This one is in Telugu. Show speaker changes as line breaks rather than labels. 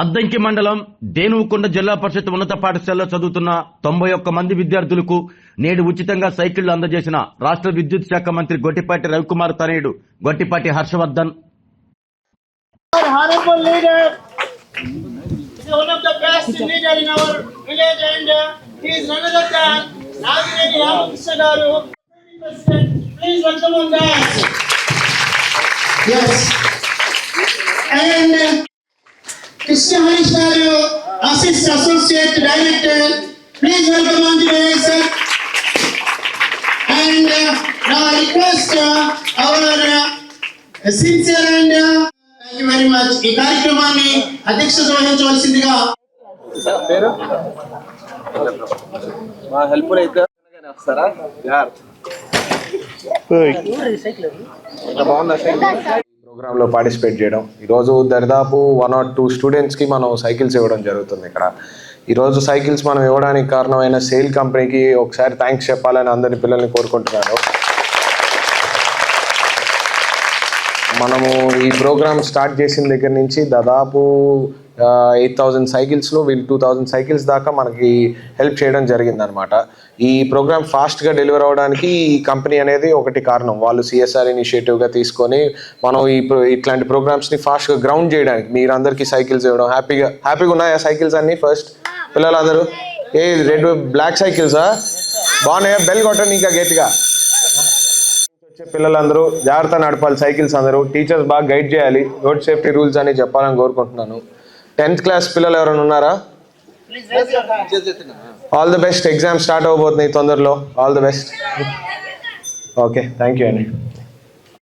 అద్దంకి మండలం దేనువుకొండ జిల్లా పరిషత్ ఉన్నత పాఠశాలలో చదువుతున్న 91 మంది విద్యార్థులకు నేడు ఉచితంగా సైకిళ్లు అందజేసిన రాష్ట్ర విద్యుత్ శాఖ మంత్రి గొట్టిపాటి రవికుమార్ తనయుడు Gottipati Harshavardhan.
Krishna Harish Garu, Associate Director, please welcome on the way, sir. And now I request our sincere and thank you very much. ఈ కార్యక్రమాన్ని అధ్యక్షత వహించవలసిందిగా
మా హెల్ప్ అయితే వస్తారా యార్ ప్రోగ్రామ్ లో పార్టిసిపేట్ చేయడం. ఈరోజు దాదాపు 1 or 2 స్టూడెంట్స్కి మనం సైకిల్స్ ఇవ్వడం జరుగుతుంది. ఇక్కడ ఈరోజు సైకిల్స్ మనం ఇవ్వడానికి కారణమైన సేల్ కంపెనీకి ఒకసారి థ్యాంక్స్ చెప్పాలని అందరి పిల్లల్ని కోరుకుంటున్నాను. మనము ఈ ప్రోగ్రామ్ స్టార్ట్ చేసిన దగ్గర నుంచి దాదాపు 8,000 సైకిల్స్లో వీళ్ళు 2,000 సైకిల్స్ దాకా మనకి హెల్ప్ చేయడం జరిగిందనమాట. ఈ ప్రోగ్రామ్ ఫాస్ట్గా డెలివర్ అవ్వడానికి ఈ కంపెనీ అనేది ఒకటి కారణం. వాళ్ళు CSR ఇనిషియేటివ్గా తీసుకొని మనం ఇట్లాంటి ప్రోగ్రామ్స్ని ఫాస్ట్గా గ్రౌండ్ చేయడానికి మీరందరికీ సైకిల్స్ ఇవ్వడం. హ్యాపీగా ఉన్నాయా సైకిల్స్ అన్నీ? ఫస్ట్ పిల్లలందరూ రెడ్ బ్లాక్ సైకిల్సా బాగున్నాయా? బెల్ కొట్టండి ఇంకా గట్టిగా. వచ్చే పిల్లలందరూ జాగ్రత్త నడపాలి సైకిల్స్. అందరూ టీచర్స్ బాగా గైడ్ చేయాలి, రోడ్ సేఫ్టీ రూల్స్ అని చెప్పాలని కోరుకుంటున్నాను. 10th క్లాస్ పిల్లలు ఎవరైనా ఉన్నారా? All the best. Exam start అవబోతున్నాయి తొందరలో. All the best. Okay, thank you అండి.